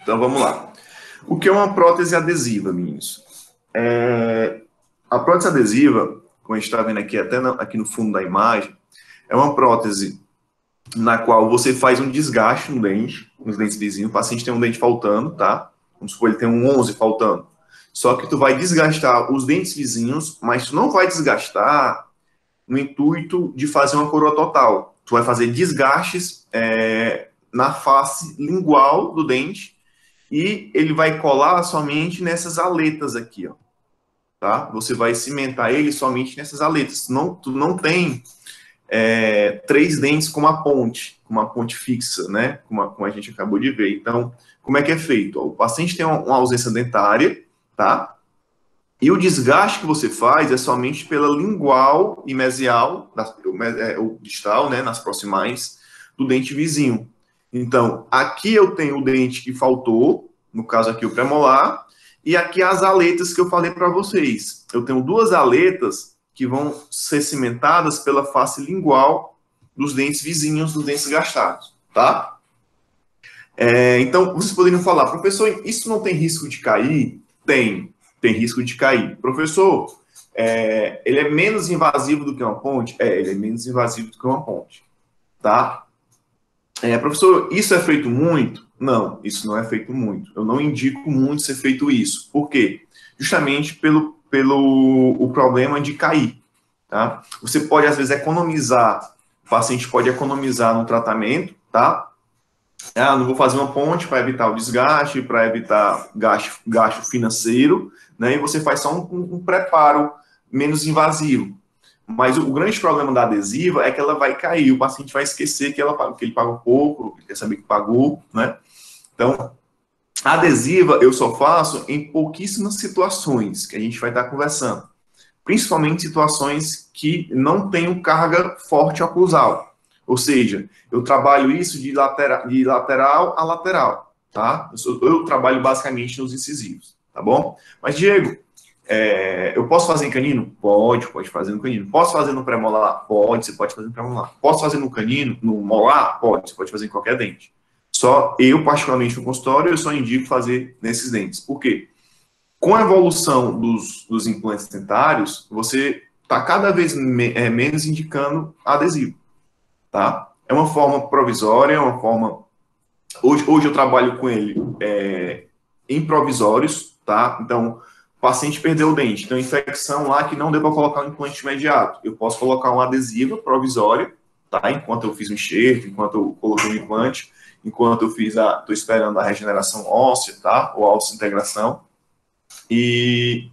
Então, vamos lá. O que é uma prótese adesiva, meninos? A prótese adesiva, como a gente está vendo aqui, aqui no fundo da imagem, é uma prótese na qual você faz um desgaste no dente, nos dentes vizinhos. O paciente tem um dente faltando, tá? Vamos supor, ele tem um 11 faltando. Só que tu vai desgastar os dentes vizinhos, mas tu não vai desgastar no intuito de fazer uma coroa total. Tu vai fazer desgastes na face lingual do dente e ele vai colar somente nessas aletas aqui, ó. Tá? Você vai cimentar ele somente nessas aletas. Tu não tem três dentes com uma ponte fixa, né? Como a gente acabou de ver. Então, como é que é feito? O paciente tem uma ausência dentária, tá? E o desgaste que você faz é somente pela lingual e mesial, o distal, né? Nas proximais do dente vizinho. Então, aqui eu tenho o dente que faltou, no caso aqui o premolar, e aqui as aletas que eu falei para vocês. Eu tenho duas aletas que vão ser cimentadas pela face lingual dos dentes vizinhos, dos dentes gastados, tá? Então, vocês poderiam falar, professor, isso não tem risco de cair? Tem risco de cair. Professor, ele é menos invasivo do que uma ponte? Ele é menos invasivo do que uma ponte, tá? Professor, isso é feito muito? Não, isso não é feito muito. Eu não indico muito ser feito isso. Por quê? Justamente pelo o problema de cair. Tá? Você pode, às vezes, economizar, o paciente pode economizar no tratamento, tá? Não vou fazer uma ponte para evitar o desgaste, para evitar gasto financeiro, né? E você faz só um preparo menos invasivo. Mas o grande problema da adesiva é que ela vai cair, o paciente vai esquecer que ele pagou pouco, quer saber que pagou, né? Então, a adesiva eu só faço em pouquíssimas situações que a gente vai estar conversando. Principalmente situações que não tenham carga forte oclusal. Ou seja, eu trabalho isso de lateral a lateral, tá? Eu trabalho basicamente nos incisivos, tá bom? Mas, Diego, eu posso fazer em canino? Pode fazer no canino. Posso fazer no pré-molar? Pode, você pode fazer no pré-molar. Posso fazer no canino, no molar? Pode, você pode fazer em qualquer dente. Só eu, particularmente no consultório, eu só indico fazer nesses dentes. Por quê? Com a evolução dos implantes dentários, você está cada vez menos indicando adesivo, tá? É uma forma provisória, é uma forma... Hoje eu trabalho com ele em provisórios, tá? Então, o paciente perdeu o dente, tem uma infecção lá que não deu para colocar um implante imediato. Eu posso colocar um adesivo provisório, tá? Enquanto eu fiz o enxerto, enquanto eu coloquei o implante, enquanto eu estou esperando a regeneração óssea, tá? Ou a ossa-integração. E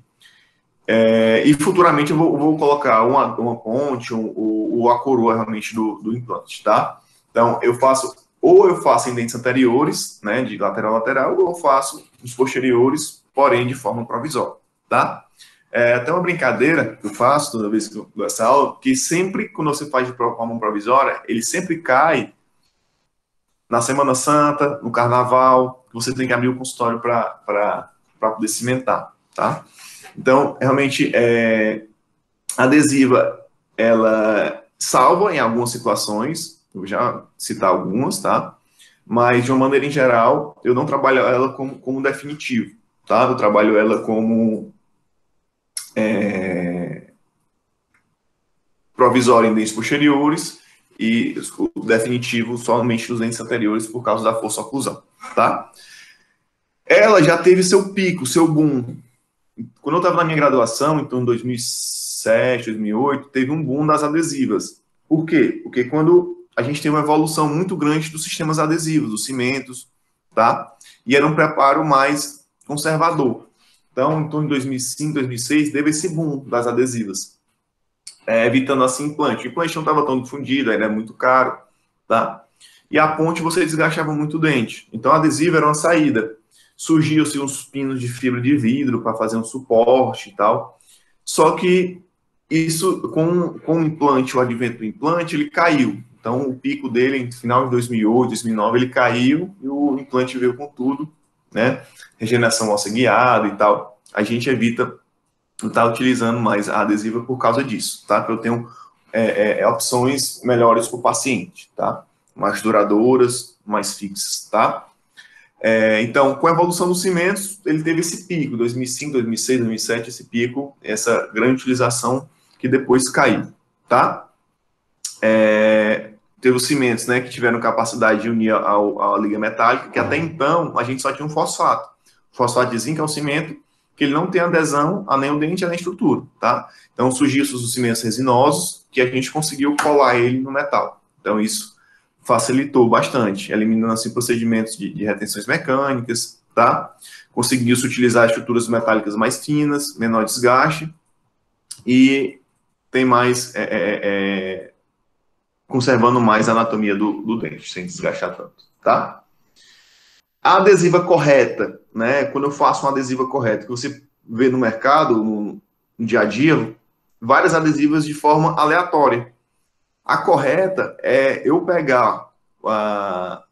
futuramente eu vou colocar uma ponte ou a coroa realmente do implante, tá? Então, eu faço em dentes anteriores, né, de lateral a lateral, ou eu faço nos posteriores, porém de forma provisória, tá? Até uma brincadeira que eu faço toda vez que eu dou essa aula, que sempre quando você faz de forma provisória, ele sempre cai na Semana Santa, no Carnaval, que você tem que abrir o consultório para poder cimentar, tá? Então, realmente, a adesiva, ela salva em algumas situações, eu vou já citar algumas, tá? Mas, de uma maneira em geral, eu não trabalho ela como definitivo, tá? Eu trabalho ela como provisória em dentes posteriores e o definitivo somente nos dentes anteriores por causa da força oclusal, tá? Ela já teve seu pico, seu boom. Quando eu estava na minha graduação, então em 2007, 2008, teve um boom das adesivas. Por quê? Porque quando a gente tem uma evolução muito grande dos sistemas adesivos, dos cimentos, tá? E era um preparo mais conservador. Então, em torno de 2005, 2006, teve esse boom das adesivas, evitando assim implante. O implante não estava tão difundido, era muito caro, tá? E a ponte você desgastava muito o dente. Então, a adesiva era uma saída. Surgiu-se uns pinos de fibra de vidro para fazer um suporte e tal. Só que isso, com o implante, o advento do implante, ele caiu. Então, o pico dele, no final de 2008, 2009, ele caiu e o implante veio com tudo, né? Regeneração óssea guiada e tal. A gente evita estar utilizando mais a adesiva por causa disso, tá? Porque eu tenho opções melhores para o paciente, tá? Mais duradouras, mais fixas, tá? Então, com a evolução dos cimentos, ele teve esse pico, 2005, 2006, 2007, esse pico, essa grande utilização que depois caiu, tá? Teve os cimentos, né, que tiveram capacidade de unir à liga metálica, que até então a gente só tinha um fosfato. O fosfato de zinco é um cimento que ele não tem adesão a nem o dente, a nem a estrutura, tá? Então, surgiu os cimentos resinosos, que a gente conseguiu colar ele no metal. Então, isso facilitou bastante, eliminando, assim, procedimentos de retenções mecânicas, tá? Conseguiu-se utilizar estruturas metálicas mais finas, menor desgaste, e tem mais, conservando mais a anatomia do dente, sem desgastar tanto, tá? A adesiva correta, né? Quando eu faço uma adesiva correta, que você vê no mercado, no dia a dia, várias adesivas de forma aleatória. A correta é eu pegar a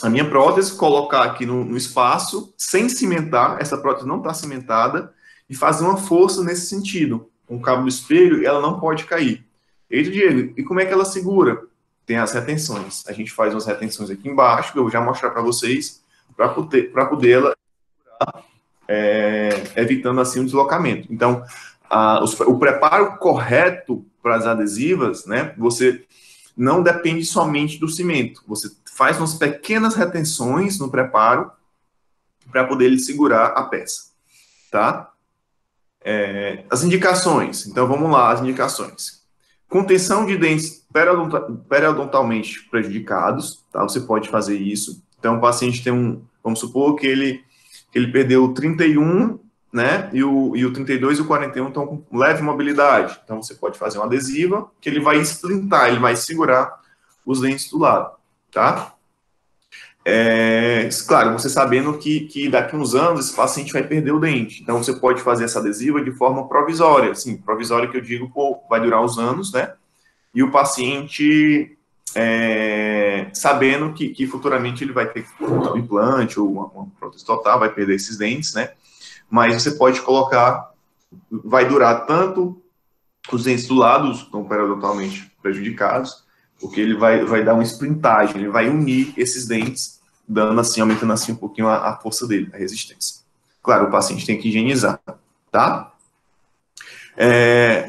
minha prótese, colocar aqui no espaço, sem cimentar, essa prótese não está cimentada, e fazer uma força nesse sentido. Com o cabo do espelho, ela não pode cair. Eita, Diego, e como é que ela segura? Tem as retenções. A gente faz umas retenções aqui embaixo, que eu vou já mostrar para vocês, para poder ela evitando assim o deslocamento. Então, o preparo correto para as adesivas, né? Você não depende somente do cimento. Você faz umas pequenas retenções no preparo para poder ele segurar a peça, tá? As indicações. Então, vamos lá, as indicações. Contenção de dentes periodontalmente prejudicados, tá? Você pode fazer isso. Então, o paciente tem vamos supor que ele perdeu o 31, né? E o 32 e o 41 estão com leve mobilidade. Então, você pode fazer uma adesiva que ele vai esplintar, ele vai segurar os dentes do lado, tá? Claro, você sabendo que daqui a uns anos esse paciente vai perder o dente. Então, você pode fazer essa adesiva de forma provisória. Assim, provisória que eu digo, vai durar uns anos, né? E o paciente sabendo que futuramente ele vai ter um implante ou uma prótese total, vai perder esses dentes, né? Mas você pode colocar, vai durar tanto os dentes do lado, estão periodontalmente prejudicados, porque ele vai dar uma sprintagem, ele vai unir esses dentes, dando assim, aumentando assim um pouquinho a força dele, a resistência. Claro, o paciente tem que higienizar, tá?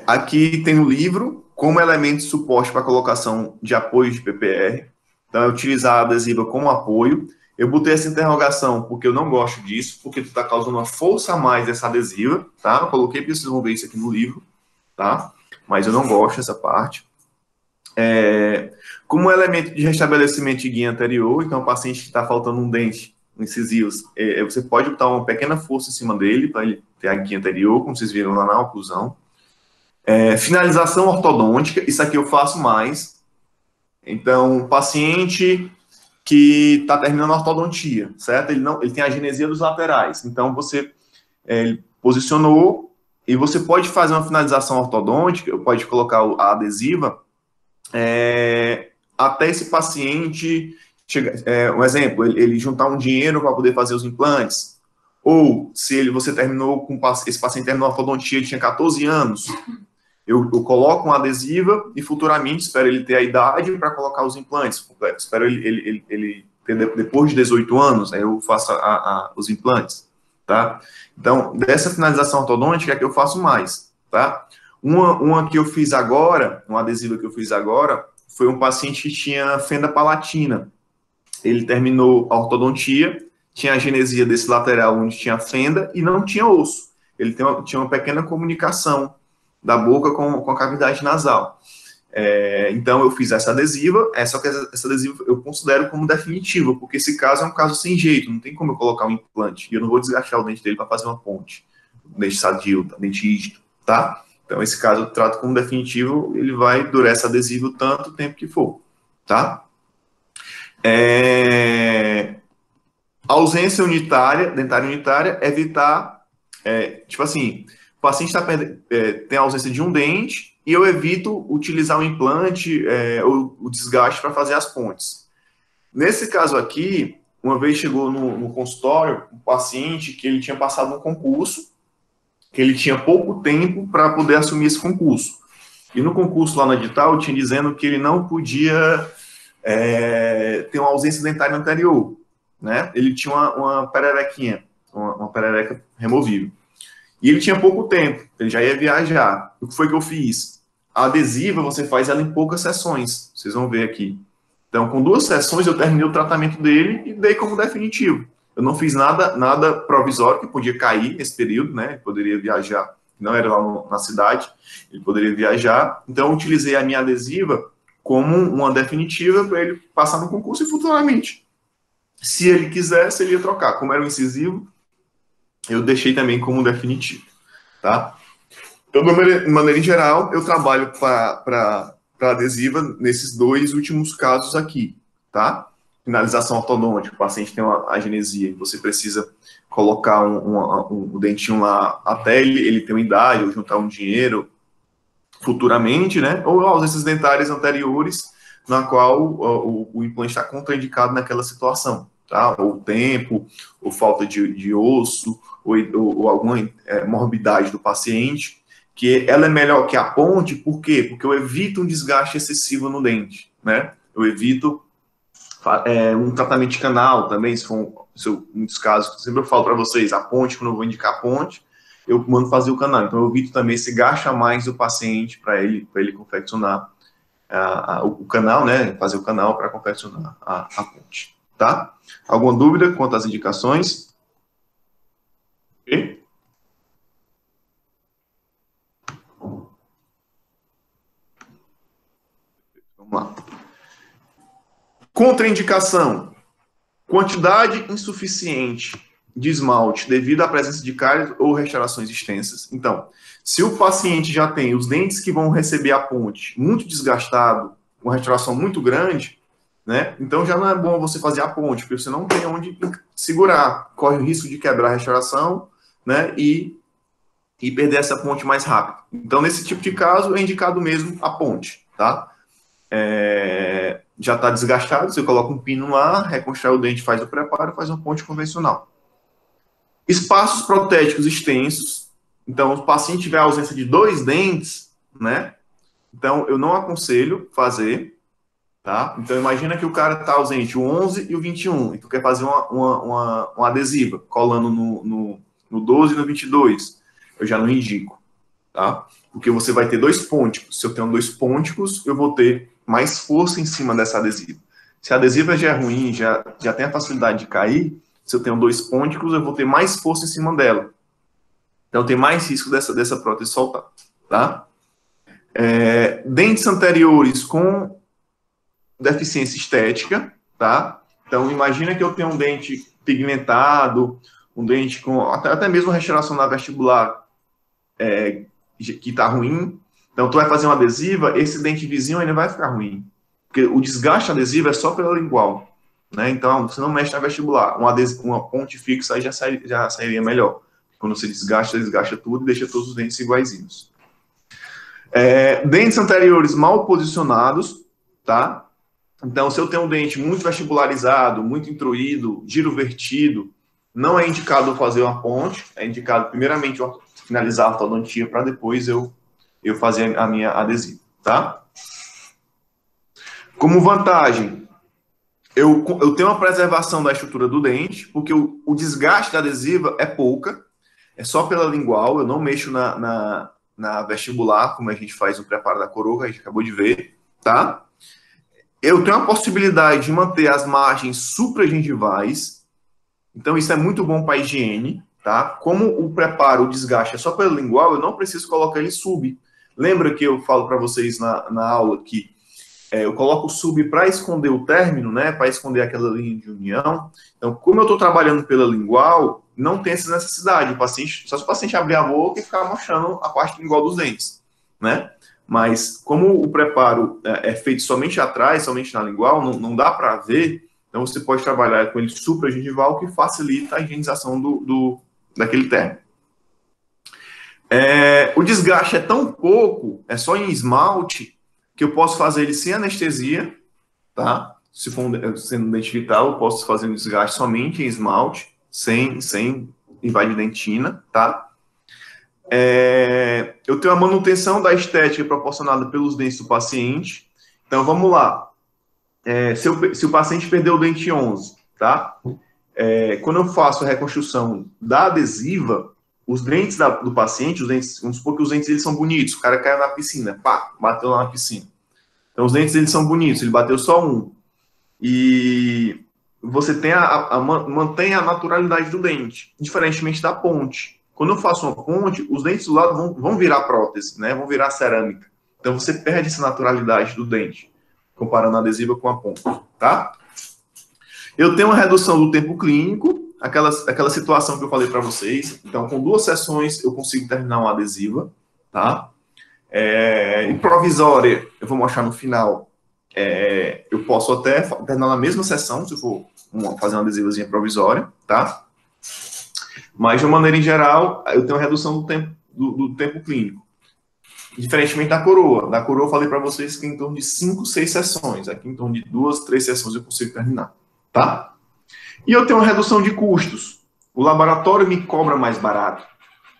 Aqui tem o livro, como elemento de suporte para colocação de apoio de PPR. Então, é utilizar a adesiva como apoio. Eu botei essa interrogação porque eu não gosto disso, porque tu está causando uma força a mais dessa adesiva, tá? Eu coloquei porque vocês vão ver isso aqui no livro, tá? Mas eu não gosto dessa parte. Como elemento de restabelecimento de guia anterior, então o paciente que está faltando um dente, incisivos, você pode botar uma pequena força em cima dele, para ele ter a guia anterior, como vocês viram lá na oclusão. Finalização ortodôntica, isso aqui eu faço mais. Então, paciente que está terminando a ortodontia, certo? Ele tem a agenesia dos laterais. Então, você posicionou e você pode fazer uma finalização ortodôntica, pode colocar a adesiva até esse paciente um exemplo, ele juntar um dinheiro para poder fazer os implantes, ou se você terminou com esse paciente terminou a ortodontia, ele tinha 14 anos, eu coloco uma adesiva e futuramente espero ele ter a idade para colocar os implantes, espero ele ter depois de 18 anos, aí eu faço os implantes, tá? Então, dessa finalização ortodôntica é que eu faço mais, tá? Uma que eu fiz agora, uma adesiva que eu fiz agora, foi um paciente que tinha fenda palatina. Ele terminou a ortodontia, tinha a genesia desse lateral onde tinha fenda e não tinha osso. Ele tinha uma pequena comunicação da boca com a cavidade nasal. Então, eu fiz essa adesiva, só que essa adesiva eu considero como definitiva, porque esse caso é um caso sem jeito, não tem como eu colocar um implante, e eu não vou desgastar o dente dele para fazer uma ponte, dente sadio, dente rígido, tá? Então, esse caso eu trato como definitivo, ele vai durar esse adesivo tanto tempo que for, tá? Ausência unitária, dentária unitária, evitar, tipo assim, o paciente tem a ausência de um dente e eu evito utilizar o implante ou o desgaste para fazer as pontes. Nesse caso aqui, uma vez chegou no consultório um paciente que ele tinha passado um concurso, que ele tinha pouco tempo para poder assumir esse concurso. E no concurso lá no edital, tinha dizendo que ele não podia ter uma ausência dentária anterior. né? Ele tinha uma pererequinha, uma perereca removível. E ele tinha pouco tempo, ele já ia viajar. O que foi que eu fiz? A adesiva você faz ela em poucas sessões, vocês vão ver aqui. Então, com 2 sessões eu terminei o tratamento dele e dei como definitivo. Eu não fiz nada provisório, que podia cair nesse período, né? Ele poderia viajar, não era lá na cidade, ele poderia viajar. Então, eu utilizei a minha adesiva como uma definitiva para ele passar no concurso e futuramente, se ele quisesse, ele ia trocar. Como era um incisivo, eu deixei também como definitivo, tá? Então, de maneira em geral, eu trabalho para adesiva nesses 2 últimos casos aqui, tá? Finalização ortodôntica, o paciente tem uma agenesia, você precisa colocar um dentinho lá até ele ter uma idade, ou juntar um dinheiro futuramente, né? Ou ausências dentárias anteriores, na qual o implante está contraindicado naquela situação, tá? Ou tempo, ou falta de osso, ou alguma morbidade do paciente, que ela é melhor que a ponte, por quê? Porque eu evito um desgaste excessivo no dente, né? Eu evito um tratamento de canal também, se muitos casos, sempre eu falo para vocês, a ponte, quando eu vou indicar a ponte, eu mando fazer o canal. Então, eu evito também esse gasto a mais do paciente para ele confeccionar o canal, né? Fazer o canal para confeccionar a ponte, tá? Alguma dúvida quanto às indicações? Okay? Vamos lá. Contraindicação: quantidade insuficiente de esmalte devido à presença de cáries ou restaurações extensas. Então, se o paciente já tem os dentes que vão receber a ponte muito desgastado, com restauração muito grande, né? Então já não é bom você fazer a ponte, porque você não tem onde segurar, corre o risco de quebrar a restauração, né? E perder essa ponte mais rápido. Então, nesse tipo de caso, é indicado mesmo a ponte, tá? Já está desgastado, você coloca um pino lá, reconstrói o dente, faz o preparo, faz uma ponte convencional. Espaços protéticos extensos. Então, se o paciente tiver ausência de 2 dentes, né? Então, eu não aconselho fazer, tá? Então, imagina que o cara está ausente o 11 e o 21, e tu quer fazer uma adesiva, colando no 12 e no 22. Eu já não indico, tá? Porque você vai ter 2 pônticos. Se eu tenho 2 pônticos, eu vou ter mais força em cima dessa adesiva. Se a adesiva já é ruim, já tem a facilidade de cair, se eu tenho 2 pônticos, eu vou ter mais força em cima dela. Então, tem mais risco dessa prótese soltar, tá? Dentes anteriores com deficiência estética, tá? Então, imagina que eu tenho um dente pigmentado, um dente com até mesmo restauração na vestibular que tá ruim. Então, tu vai fazer uma adesiva, esse dente vizinho ainda vai ficar ruim. Porque o desgaste adesivo é só pela lingual, né? Então, você não mexe na vestibular. Uma ponte fixa aí já sairia melhor. Quando você desgasta tudo e deixa todos os dentes iguaizinhos. Dentes anteriores mal posicionados, tá? Então, se eu tenho um dente muito vestibularizado, muito intruído, giro vertido, não é indicado fazer uma ponte, é indicado primeiramente finalizar a ortodontia para depois eu fazer a minha adesiva, tá? Como vantagem, eu tenho uma preservação da estrutura do dente, porque o desgaste da adesiva é pouca, é só pela lingual, eu não mexo na vestibular, como a gente faz no preparo da coroa, a gente acabou de ver, tá? Eu tenho a possibilidade de manter as margens supragengivais, então isso é muito bom para a higiene, tá? Como o preparo, o desgaste é só pela lingual, eu não preciso colocar ele sub. Lembra que eu falo para vocês na aula que eu coloco o sub para esconder o término, né? Para esconder aquela linha de união. Então, como eu estou trabalhando pela lingual, não tem essa necessidade. Só se o paciente abrir a boca e ficar mostrando a parte lingual dos dentes, né? Mas, como o preparo é feito somente atrás, somente na lingual, não dá para ver, então você pode trabalhar com ele supragengival, que facilita a higienização daquele término. O desgaste é tão pouco, é só em esmalte, que eu posso fazer ele sem anestesia, tá? Se for sendo dente vital, eu posso fazer um desgaste somente em esmalte, sem invadir dentina, tá? Eu tenho a manutenção da estética proporcionada pelos dentes do paciente. Então, vamos lá. Se o paciente perdeu o dente 11, tá? quando eu faço a reconstrução da adesiva, os dentes do paciente, vamos supor que os dentes eles são bonitos, o cara caiu na piscina, pá, bateu lá na piscina. Então os dentes eles são bonitos, ele bateu só um. E você tem mantém a naturalidade do dente, diferentemente da ponte. Quando eu faço uma ponte, os dentes do lado vão virar prótese, né? Vão virar cerâmica. Então você perde essa naturalidade do dente, comparando a adesiva com a ponte, tá? Eu tenho uma redução do tempo clínico, aquela situação que eu falei para vocês. Então, com 2 sessões, eu consigo terminar uma adesiva, tá? Em provisória, eu vou mostrar no final, eu posso até terminar na mesma sessão, se eu for fazer uma adesivazinha provisória, tá? Mas, de uma maneira em geral, eu tenho uma redução do tempo clínico. Diferentemente da coroa. Da coroa, eu falei para vocês que em torno de 5, 6 sessões. Aqui, em torno de 2, 3 sessões, eu consigo terminar, tá? E eu tenho uma redução de custos. O laboratório me cobra mais barato.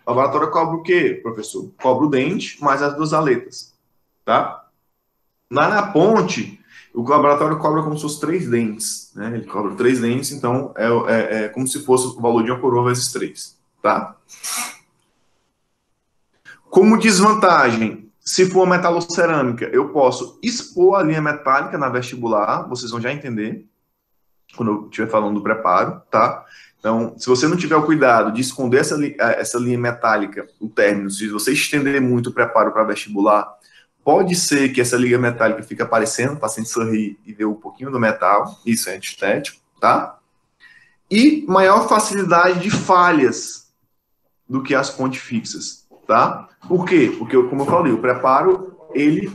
O laboratório cobra o quê, professor? Cobra o dente mais as 2 aletas, tá? Lá na ponte, o laboratório cobra como se fosse 3 dentes, né? Ele cobra 3 dentes, então é como se fosse o valor de uma coroa vezes 3, tá? Como desvantagem, se for uma metalocerâmica, eu posso expor a linha metálica na vestibular, vocês vão já entender quando eu estiver falando do preparo, tá? Então, se você não tiver o cuidado de esconder essa linha metálica, o término, se você estender muito o preparo para vestibular, pode ser que essa linha metálica fique aparecendo, o paciente sorrir e ver um pouquinho do metal, isso é antiestético, tá? E maior facilidade de falhas do que as pontes fixas, tá? Por quê? Porque, como eu falei, o preparo, ele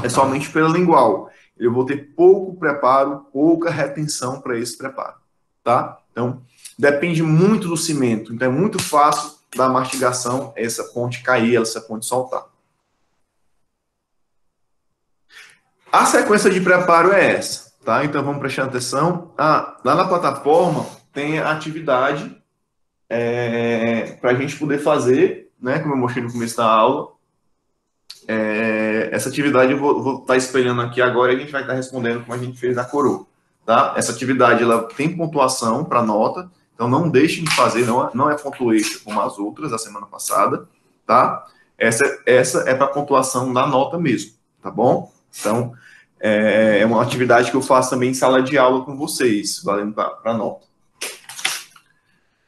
é somente pela lingual. Eu vou ter pouco preparo, pouca retenção para esse preparo, tá? Então, depende muito do cimento. Então, é muito fácil da mastigação essa ponte cair, essa ponte soltar. A sequência de preparo é essa, tá? Então, vamos prestar atenção. Lá na plataforma tem a atividade para a gente poder fazer, né? Como eu mostrei no começo da aula. Essa atividade eu vou estar espelhando aqui agora e a gente vai estar respondendo como a gente fez na coroa, tá? Essa atividade, ela tem pontuação para nota, então não deixem de fazer, não é ponto extra como as outras da semana passada, tá? Essa é para pontuação da nota mesmo, tá bom? Então, é uma atividade que eu faço também em sala de aula com vocês, valendo para nota.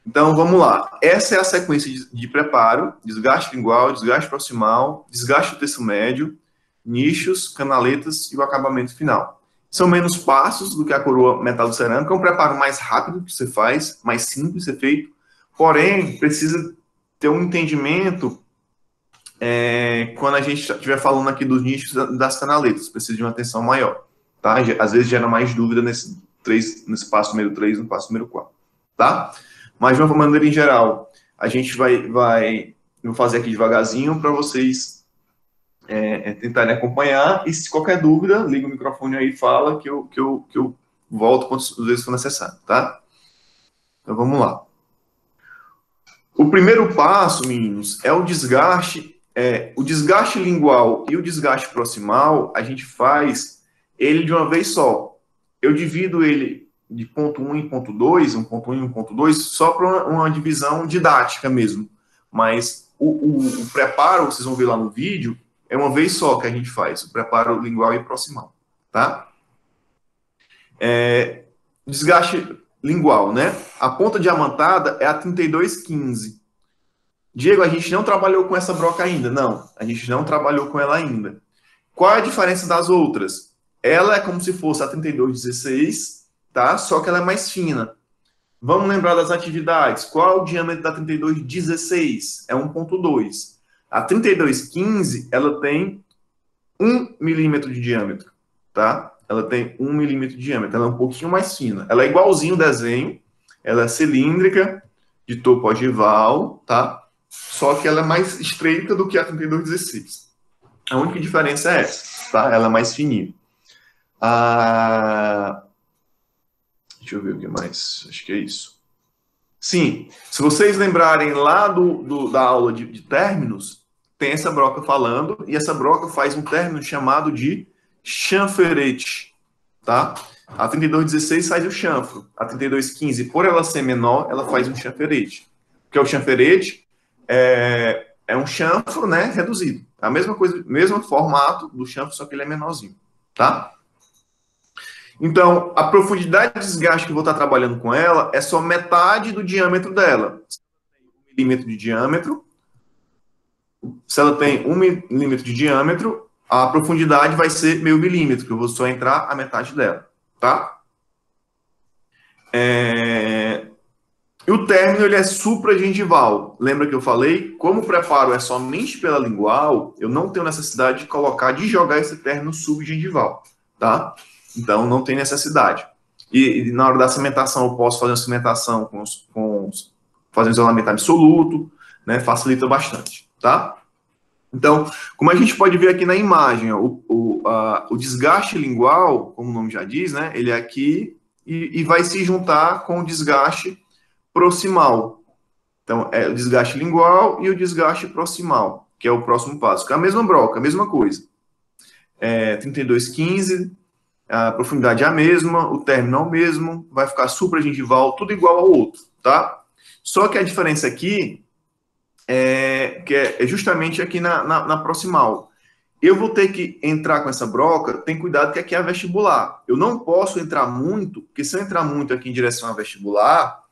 Então, vamos lá. Essa é a sequência de preparo: desgaste lingual, desgaste proximal, desgaste do terço médio, nichos, canaletas e o acabamento final. São menos passos do que a coroa metalocerâmica, é um preparo mais rápido que você faz, mais simples de ser feito, porém, precisa ter um entendimento quando a gente estiver falando aqui dos nichos das canaletas, precisa de uma atenção maior, tá? Às vezes gera mais dúvida nesse passo número 3, no passo número 4, tá? Mas, de uma maneira em geral, a gente vou fazer aqui devagarzinho para vocês tentarem acompanhar. E se qualquer dúvida, liga o microfone aí e fala que eu volto quantas vezes for necessário, tá? Então, vamos lá. O primeiro passo, meninos, é o desgaste. O desgaste lingual e o desgaste proximal, a gente faz ele de uma vez só. Eu divido ele de ponto 1 em ponto 2, um ponto 1 em um ponto 2, só para uma divisão didática mesmo. Mas o preparo, vocês vão ver lá no vídeo, é uma vez só que a gente faz, o preparo lingual e proximal, tá? Desgaste lingual, né? A ponta diamantada é a 3215. Diego, a gente não trabalhou com essa broca ainda. Não, a gente não trabalhou com ela ainda. Qual é a diferença das outras? Ela é como se fosse a 3216, tá? Só que ela é mais fina. Vamos lembrar das atividades. Qual é o diâmetro da 3216? É 1.2. A 3215, ela tem 1 milímetro de diâmetro, tá? Ela tem 1 milímetro de diâmetro. Ela é um pouquinho mais fina. Ela é igualzinho o desenho. Ela é cilíndrica, de topo ogival, tá? Só que ela é mais estreita do que a 3216. A única diferença é essa, tá? Ela é mais fininha. Deixa eu ver o que mais. Acho que é isso. Sim, se vocês lembrarem lá da aula de términos, tem essa broca falando, e essa broca faz um término chamado de chanferete, tá? A 3216 faz o chanfro. A 3215, por ela ser menor, ela faz um chanferete. Porque o chanferete é um chanfro, né, reduzido. A mesma coisa, mesmo formato do chanfro, só que ele é menorzinho, tá? Então, a profundidade de desgaste que eu vou estar trabalhando com ela é só metade do diâmetro dela. 1 milímetro de diâmetro. Se ela tem 1 milímetro de diâmetro, a profundidade vai ser meio milímetro, que eu vou só entrar a metade dela, tá? E o término, ele é supragengival. Lembra que eu falei? Como o preparo é somente pela lingual, eu não tenho necessidade de colocar, de jogar esse término subgengival, tá? Então, não tem necessidade. E na hora da cimentação, eu posso fazer uma cimentação fazer um isolamento absoluto, né? Facilita bastante, tá? Então, como a gente pode ver aqui na imagem, ó, o desgaste lingual, como o nome já diz, né? Ele é aqui e vai se juntar com o desgaste proximal. Então, é o desgaste lingual e o desgaste proximal, que é o próximo passo. Que é a mesma broca, a mesma coisa. 3215, a profundidade é a mesma, o término é o mesmo, vai ficar supragengival, tudo igual ao outro, tá? Só que a diferença aqui é justamente aqui na proximal. Eu vou ter que entrar com essa broca, tem cuidado que aqui é a vestibular. Eu não posso entrar muito, porque se eu entrar muito aqui em direção à vestibular,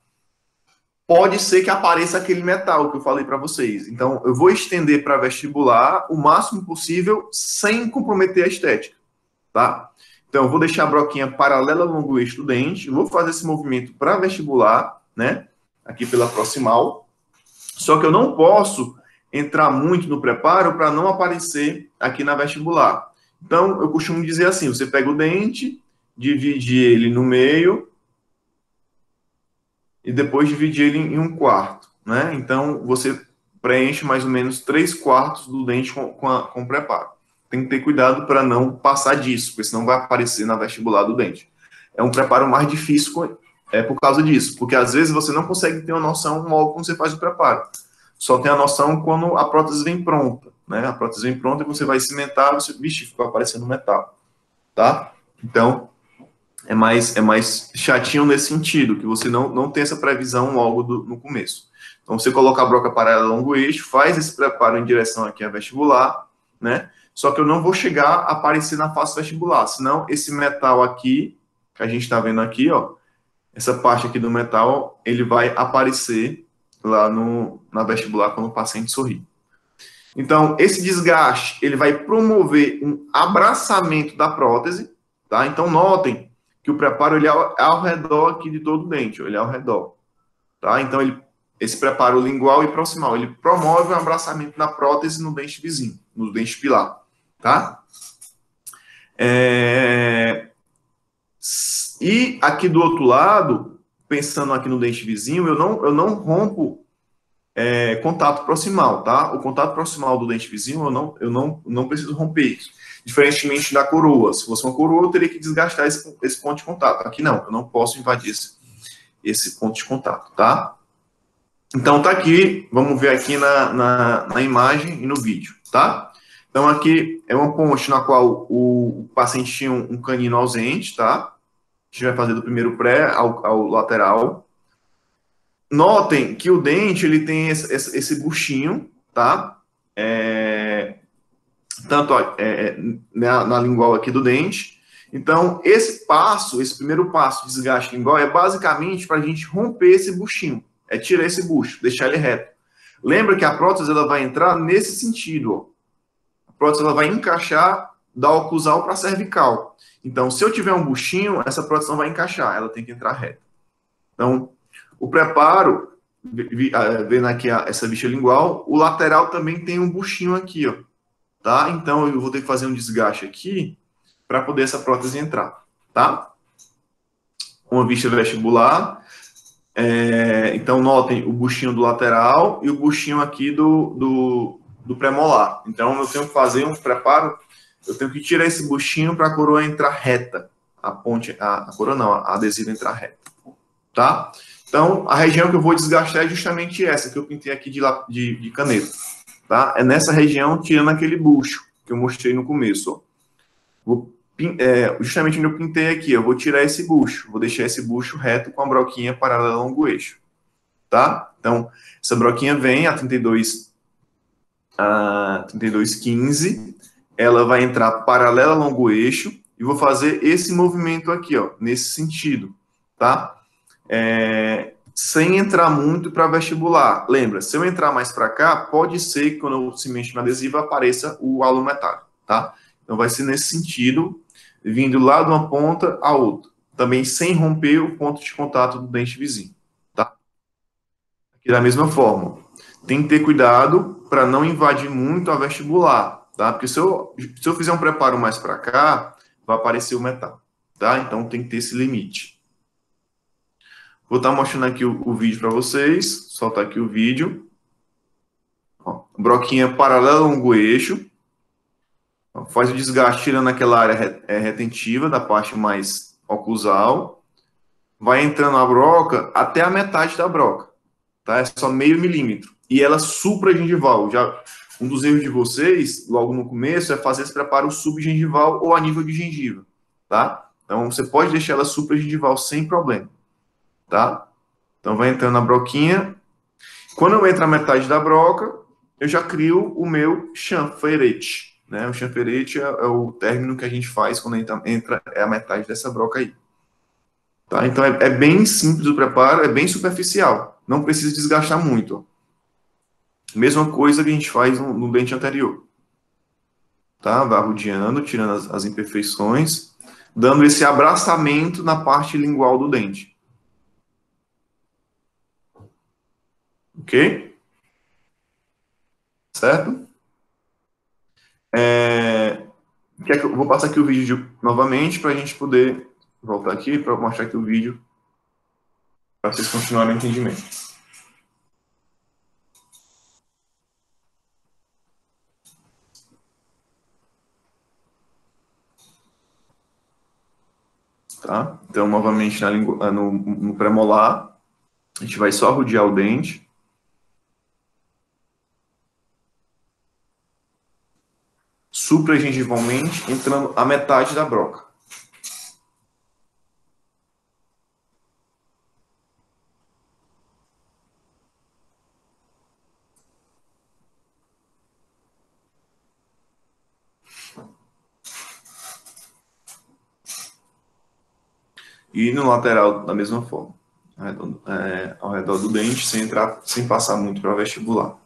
pode ser que apareça aquele metal que eu falei para vocês. Então, eu vou estender para vestibular o máximo possível sem comprometer a estética, tá? Então, eu vou deixar a broquinha paralela ao longo eixo do dente, vou fazer esse movimento para vestibular, né? Aqui pela proximal. Só que eu não posso entrar muito no preparo para não aparecer aqui na vestibular. Então, eu costumo dizer assim, você pega o dente, divide ele no meio e depois divide ele em 1/4, né? Então, você preenche mais ou menos 3/4 do dente com o preparo. Tem que ter cuidado para não passar disso, porque senão vai aparecer na vestibular do dente. É um preparo mais difícil por causa disso, porque às vezes você não consegue ter uma noção logo quando você faz o preparo. Só tem a noção quando a prótese vem pronta, né? A prótese vem pronta e você vai cimentar, você, vixe, ficou aparecendo metal, tá? Então, é mais chatinho nesse sentido, que você não tem essa previsão logo no começo. Então, você coloca a broca paralela ao longo eixo, faz esse preparo em direção aqui à vestibular, né? Só que eu não vou chegar a aparecer na face vestibular, senão esse metal aqui, que a gente está vendo aqui, ó, essa parte aqui do metal, ele vai aparecer lá na vestibular quando o paciente sorri. Então, esse desgaste, ele vai promover um abraçamento da prótese, tá? Então, notem que o preparo, ele é ao redor aqui de todo o dente, ele é ao redor, tá? Então, esse preparo lingual e proximal, ele promove o abraçamento da prótese no dente vizinho, no dente pilar, tá? E aqui do outro lado, pensando aqui no dente vizinho, eu não rompo contato proximal, tá? O contato proximal do dente vizinho, eu não preciso romper isso. Diferentemente da coroa. Se fosse uma coroa, eu teria que desgastar esse ponto de contato. Aqui não, eu não posso invadir esse ponto de contato, tá? Então tá aqui, vamos ver aqui na imagem e no vídeo, tá? Então aqui é uma ponte na qual o paciente tinha um canino ausente, tá? A gente vai fazer do primeiro pré ao lateral. Notem que o dente, ele tem esse buchinho, tá? Tanto na lingual aqui do dente. Então, esse primeiro passo de desgaste lingual é basicamente para a gente romper esse buchinho. É tirar esse bucho, deixar ele reto. Lembra que a prótese ela vai entrar nesse sentido, ó. A prótese ela vai encaixar da oclusal para a cervical. Então, se eu tiver um buchinho, essa prótese não vai encaixar, ela tem que entrar reta. Então, o preparo, vendo aqui essa bicha lingual, o lateral também tem um buchinho aqui, ó. Tá? Então, eu vou ter que fazer um desgaste aqui para poder essa prótese entrar, tá? Uma vista vestibular. Então, notem o buchinho do lateral e o buchinho aqui do premolar. Então, eu tenho que fazer um preparo, eu tenho que tirar esse buchinho para a coroa entrar reta. A coroa não, a adesiva entrar reta, tá? Então, a região que eu vou desgastar é justamente essa que eu pintei aqui de caneta, tá? É nessa região, tirando aquele bucho que eu mostrei no começo, ó. Vou justamente onde eu pintei aqui, eu vou tirar esse bucho, vou deixar esse bucho reto com a broquinha paralela ao longo eixo, tá? Então, essa broquinha vem a 32,15, ela vai entrar paralela ao longo eixo e vou fazer esse movimento aqui, ó, nesse sentido, tá? Sem entrar muito para vestibular. Lembra, se eu entrar mais para cá, pode ser que quando eu se mexe no adesivo apareça o halo metálico, tá? Então vai ser nesse sentido, vindo lá de uma ponta a outra. Também sem romper o ponto de contato do dente vizinho, tá? Aqui da mesma forma. Tem que ter cuidado para não invadir muito a vestibular, tá? Porque se eu fizer um preparo mais para cá, vai aparecer o metal, tá? Então tem que ter esse limite. Vou estar mostrando aqui o vídeo para vocês. Soltar aqui o vídeo. Ó, broquinha paralela ao longo eixo. Ó, faz o desgaste tirando aquela área retentiva da parte mais oclusal. Vai entrando a broca até a metade da broca. Tá? É só meio milímetro. E ela supragengival. Um dos erros de vocês, logo no começo, é fazer esse preparo subgengival ou a nível de gengiva. Tá? Então, você pode deixar ela supragengival sem problema. Tá? Então, vai entrando a broquinha. Quando eu entro na metade da broca, eu já crio o meu chanferete. Né? O chanferete é o término que a gente faz quando entra a metade dessa broca aí. Tá? Então, é bem simples o preparo, é bem superficial. Não precisa desgastar muito. Ó. Mesma coisa que a gente faz no dente anterior. Tá? Vai rodeando, tirando as imperfeições, dando esse abraçamento na parte lingual do dente. Ok? Certo? Eu vou passar aqui o vídeo novamente para a gente poder voltar aqui para mostrar aqui o vídeo para vocês continuarem o entendimento. Tá? Então, novamente no pré-molar, a gente vai só rodear o dente. Supragengivalmente, entrando a metade da broca. E no lateral, da mesma forma. Ao redor do dente, sem passar muito para vestibular.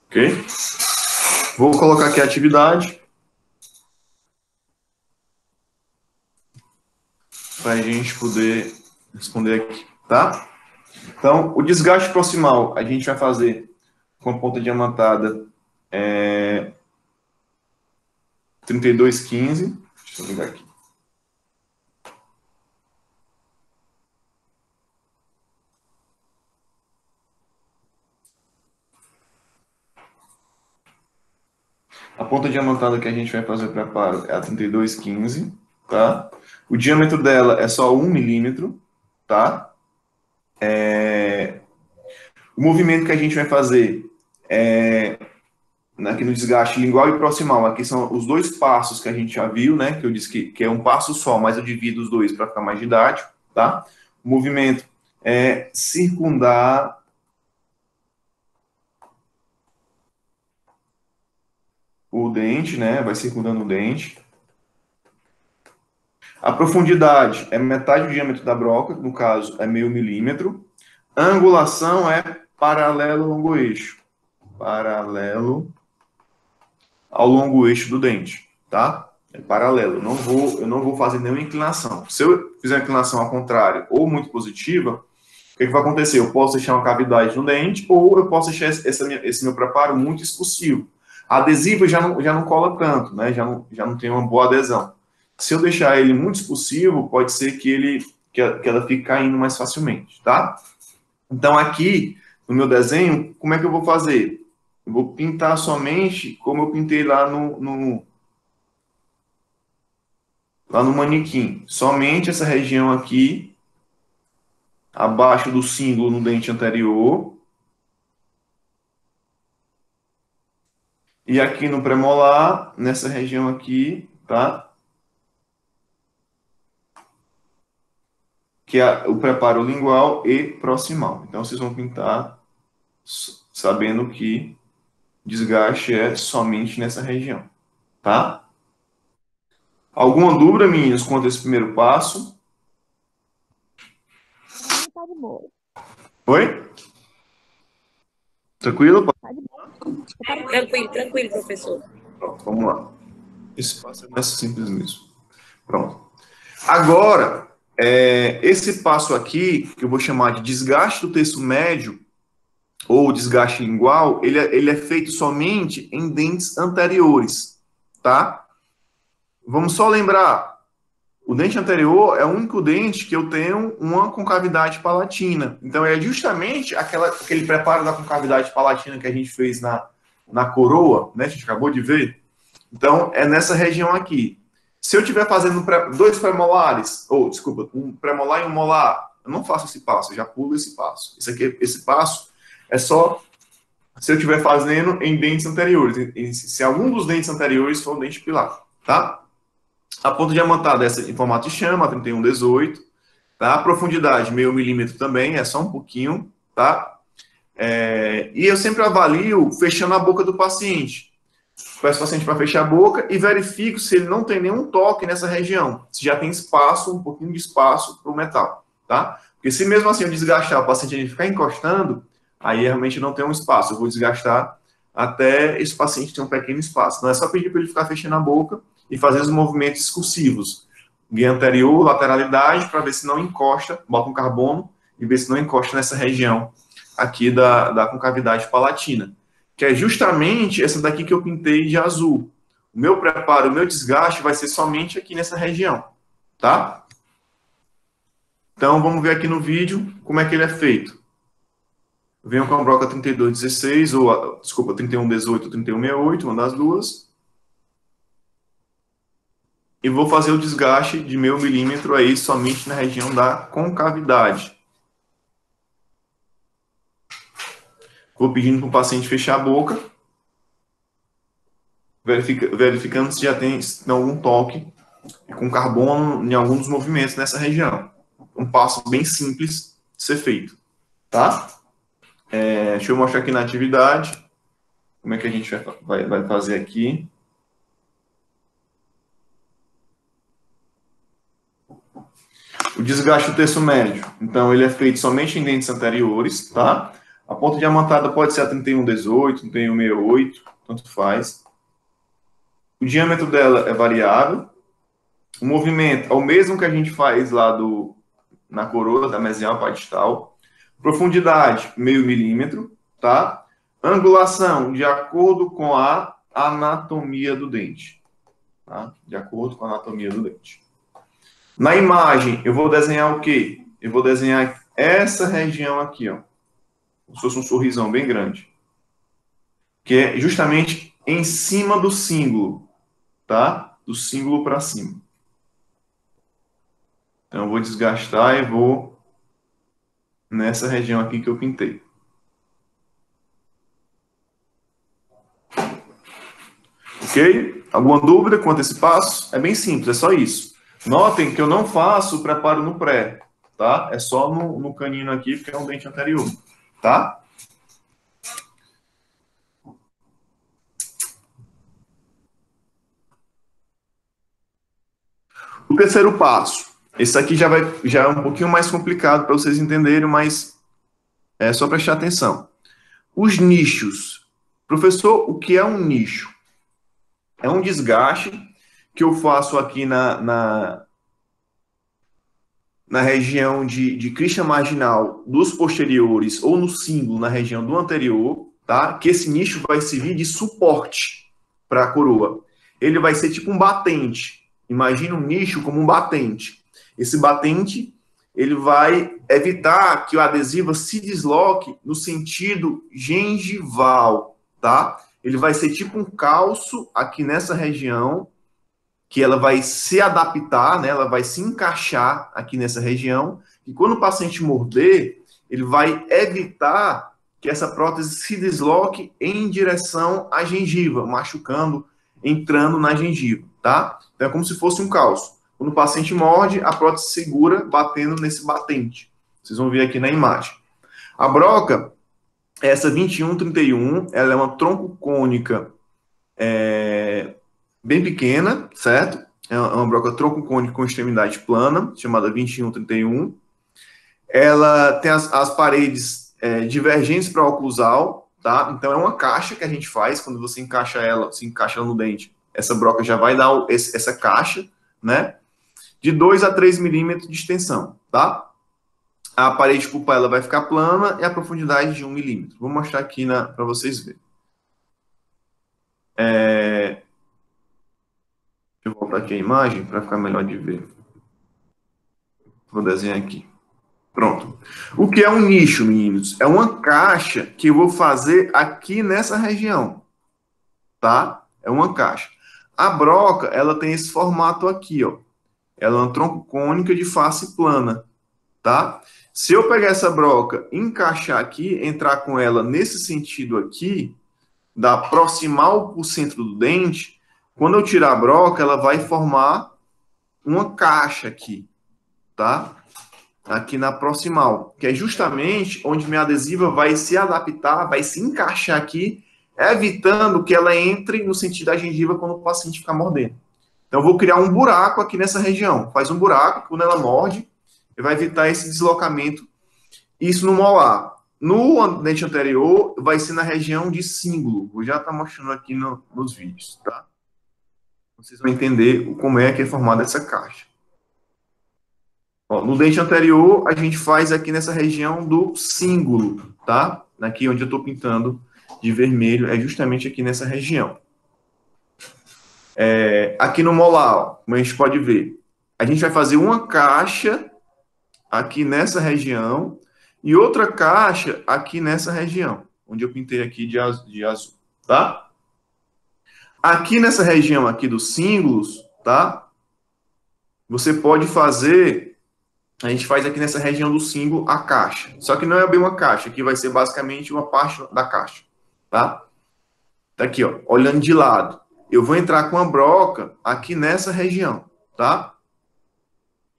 Ok? Vou colocar aqui a atividade. Para a gente poder responder aqui, tá? Então, o desgaste proximal a gente vai fazer com a ponta diamantada 32,15. Deixa eu ligar aqui. A ponta diamantada que a gente vai fazer o preparo é a 32,15, tá? O diâmetro dela é só 1 milímetro, tá? O movimento que a gente vai fazer aqui no desgaste lingual e proximal, aqui são os dois passos que a gente já viu, né? Que eu disse que é um passo só, mas eu divido os dois para ficar mais didático, tá? O movimento é circundar o dente, né? Vai circundando o dente. A profundidade é metade do diâmetro da broca, no caso é meio milímetro. A angulação é paralelo ao longo eixo. Paralelo ao longo eixo do dente, tá? É paralelo. Eu não vou fazer nenhuma inclinação. Se eu fizer uma inclinação ao contrário ou muito positiva, o que vai acontecer? Eu posso deixar uma cavidade no dente ou eu posso deixar esse meu preparo muito expulsivo. A adesiva já não cola tanto, né? Já não tem uma boa adesão. Se eu deixar ele muito expulsivo, pode ser que ela fique caindo mais facilmente, tá? Então, aqui, no meu desenho, como é que eu vou fazer? Eu vou pintar somente como eu pintei lá no manequim. Somente essa região aqui abaixo do símbolo no dente anterior. E aqui no premolar, nessa região aqui, tá? Que é o preparo lingual e proximal. Então, vocês vão pintar sabendo que desgaste é somente nessa região, tá? Alguma dúvida, meninos, quanto a esse primeiro passo? Não, tá de boa. Oi? Tranquilo? Tá de boa. Tranquilo, tranquilo, professor. Pronto, vamos lá. Esse passo é mais simples mesmo. Pronto. Agora, esse passo aqui, que eu vou chamar de desgaste do terço médio, ou desgaste lingual, ele é feito somente em dentes anteriores, tá? Vamos só lembrar, o dente anterior é o único dente que eu tenho uma concavidade palatina. Então, é justamente aquele preparo da concavidade palatina que a gente fez na coroa, né? A gente acabou de ver. Então, é nessa região aqui. Se eu estiver fazendo dois premolares, ou, desculpa, um premolar e um molar, eu não faço esse passo, eu já pulo esse passo. Esse passo é só se eu estiver fazendo em dentes anteriores, se algum dos dentes anteriores for um dente pilar, tá? A ponta diamantada essa em formato de chama, 3118, tá? A profundidade, meio milímetro também, é só um pouquinho, tá? E eu sempre avalio fechando a boca do paciente. Peço o paciente para fechar a boca e verifico se ele não tem nenhum toque nessa região, se já tem espaço, um pouquinho de espaço para o metal, tá? Porque se mesmo assim eu desgastar, o paciente ele ficar encostando, aí realmente não tem um espaço. Eu vou desgastar até esse paciente ter um pequeno espaço. Não é só pedir para ele ficar fechando a boca e fazer os movimentos excursivos. Guia anterior, lateralidade, para ver se não encosta, bota um carbono e ver se não encosta nessa região aqui da concavidade palatina, que é justamente essa daqui que eu pintei de azul. O meu preparo, o meu desgaste vai ser somente aqui nessa região, tá? Então, vamos ver aqui no vídeo como é que ele é feito. Venho com a broca 3216, ou, desculpa, 3118 ou 3168, uma das duas. E vou fazer o desgaste de meio milímetro aí somente na região da concavidade. Vou pedindo para o paciente fechar a boca, verificando se já tem algum toque com carbono em algum dos movimentos nessa região. Um passo bem simples de ser feito, tá? Deixa eu mostrar aqui na atividade como é que a gente vai fazer aqui. O desgaste do terço médio, então, ele é feito somente em dentes anteriores, tá? A ponta diamantada pode ser a 3118, 3168, tanto faz. O diâmetro dela é variável. O movimento é o mesmo que a gente faz lá na coroa da mesial para distal. Profundidade, meio milímetro, tá? Angulação, de acordo com a anatomia do dente, tá? De acordo com a anatomia do dente. Na imagem, eu vou desenhar o quê? Eu vou desenhar essa região aqui, ó. Como se fosse um sorrisão bem grande. Que é justamente em cima do símbolo, tá? Do símbolo para cima. Então, eu vou desgastar e vou nessa região aqui que eu pintei. Ok? Alguma dúvida quanto a esse passo? É bem simples, é só isso. Notem que eu não faço o preparo no pré, tá? É só no canino aqui, porque é um dente anterior, tá? O terceiro passo. Esse aqui já é um pouquinho mais complicado para vocês entenderem, mas é só prestar atenção. Os nichos. Professor, o que é um nicho? É um desgaste que eu faço aqui na região de crista marginal dos posteriores ou no símbolo na região do anterior, tá? Que esse nicho vai servir de suporte para a coroa. Ele vai ser tipo um batente. Imagina um nicho como um batente. Esse batente, ele vai evitar que o adesivo se desloque no sentido gengival, tá? Ele vai ser tipo um calço aqui nessa região, que ela vai se adaptar, né? Ela vai se encaixar aqui nessa região que quando o paciente morder, ele vai evitar que essa prótese se desloque em direção à gengiva, machucando, entrando na gengiva, tá? Então é como se fosse um calço. Quando o paciente morde, a prótese segura, batendo nesse batente. Vocês vão ver aqui na imagem. A broca, essa 2131, ela é uma tronco cônica bem pequena, certo? É uma broca tronco cônica com extremidade plana, chamada 2131. Ela tem as paredes divergentes para a oclusal, tá? Então é uma caixa que a gente faz quando você encaixa ela, se encaixa ela no dente. Essa broca já vai dar essa caixa, né? De 2 a 3 milímetros de extensão, tá? A parede pulpar ela vai ficar plana e a profundidade de 1 milímetro. Vou mostrar aqui para vocês verem. Deixa eu voltar aqui a imagem para ficar melhor de ver. Vou desenhar aqui. Pronto. O que é um nicho, meninos? É uma caixa que eu vou fazer aqui nessa região, tá? É uma caixa. A broca, ela tem esse formato aqui, ó. Ela é uma tronco cônica de face plana, tá? Se eu pegar essa broca, encaixar aqui, entrar com ela nesse sentido aqui, da proximal para o centro do dente, quando eu tirar a broca, ela vai formar uma caixa aqui, tá? Aqui na proximal, que é justamente onde minha adesiva vai se adaptar, vai se encaixar aqui, evitando que ela entre no sentido da gengiva quando o paciente ficar mordendo. Então, eu vou criar um buraco aqui nessa região. Faz um buraco, quando ela morde, vai evitar esse deslocamento. Isso no molar. No dente anterior, vai ser na região de cíngulo. Vou já estar mostrando aqui nos vídeos, tá? Vocês vão entender como é que é formada essa caixa. Ó, no dente anterior, a gente faz aqui nessa região do cíngulo, tá? Aqui onde eu estou pintando de vermelho, é justamente aqui nessa região. Aqui no molar, ó, como a gente pode ver, a gente vai fazer uma caixa aqui nessa região e outra caixa aqui nessa região, onde eu pintei aqui de azul, tá? Aqui nessa região aqui dos cíngulos, tá? Você pode fazer, a gente faz aqui nessa região do símbolo a caixa. Só que não é bem uma caixa, aqui vai ser basicamente uma parte da caixa, tá? Tá aqui, ó, olhando de lado. Eu vou entrar com a broca aqui nessa região, tá?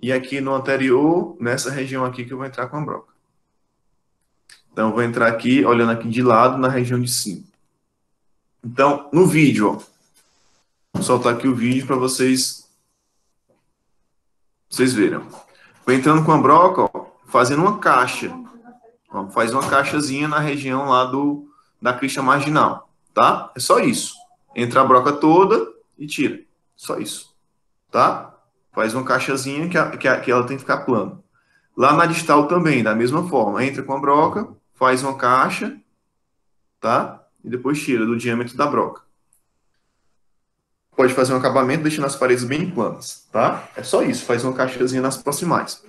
E aqui no anterior, nessa região aqui que eu vou entrar com a broca. Então, eu vou entrar aqui, olhando aqui de lado, na região de cima. Então, no vídeo, ó, vou soltar aqui o vídeo para vocês verem. Vou entrando com a broca, ó, fazendo uma caixa. Ó, faz uma caixazinha na região lá da crista marginal, tá? É só isso. Entra a broca toda e tira. Só isso, tá? Faz uma caixazinha que ela tem que ficar plana. Lá na distal também, da mesma forma. Entra com a broca, faz uma caixa, tá? E depois tira do diâmetro da broca. Pode fazer um acabamento deixando as paredes bem planas, tá? É só isso, faz uma caixazinha nas proximais.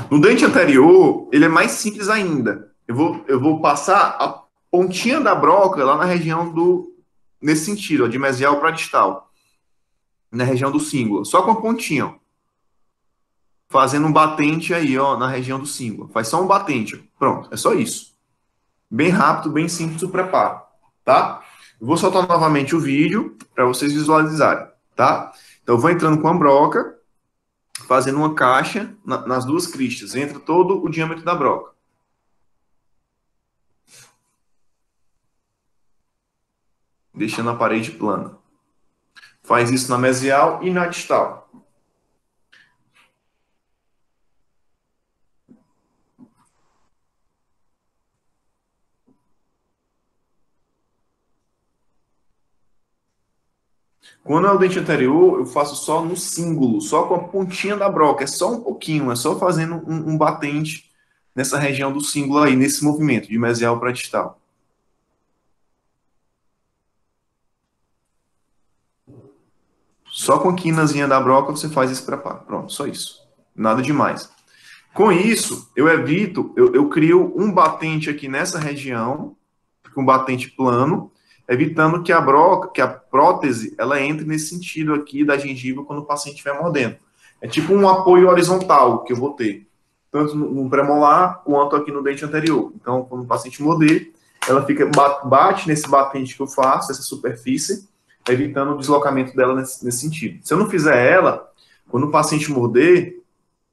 No dente anterior, ele é mais simples ainda. Eu vou passar a pontinha da broca lá na região nesse sentido, ó, de mesial para distal. Na região do cíngulo. Só com a pontinha, ó. Fazendo um batente aí, ó, na região do cíngulo. Faz só um batente, ó. Pronto, é só isso. Bem rápido, bem simples o preparo, tá? Eu vou soltar novamente o vídeo para vocês visualizarem, tá? Então, eu vou entrando com a broca, fazendo uma caixa nas duas cristas. Entra todo o diâmetro da broca. Deixando a parede plana. Faz isso na mesial e na distal. Quando é o dente anterior, eu faço só no cíngulo, só com a pontinha da broca. É só um pouquinho, é só fazendo um batente nessa região do cíngulo aí, nesse movimento, de mesial para distal. Só com a quinazinha da broca você faz esse preparo. Pronto, só isso. Nada demais. Com isso, eu evito, eu crio um batente aqui nessa região, com um batente plano, evitando que a broca, que a prótese, ela entre nesse sentido aqui da gengiva quando o paciente estiver mordendo. É tipo um apoio horizontal que eu vou ter. tanto no premolar quanto aqui no dente anterior. Então, quando o paciente morder, ela fica, bate nesse batente que eu faço, essa superfície, evitando o deslocamento dela nesse sentido. Se eu não fizer ela, quando o paciente morder,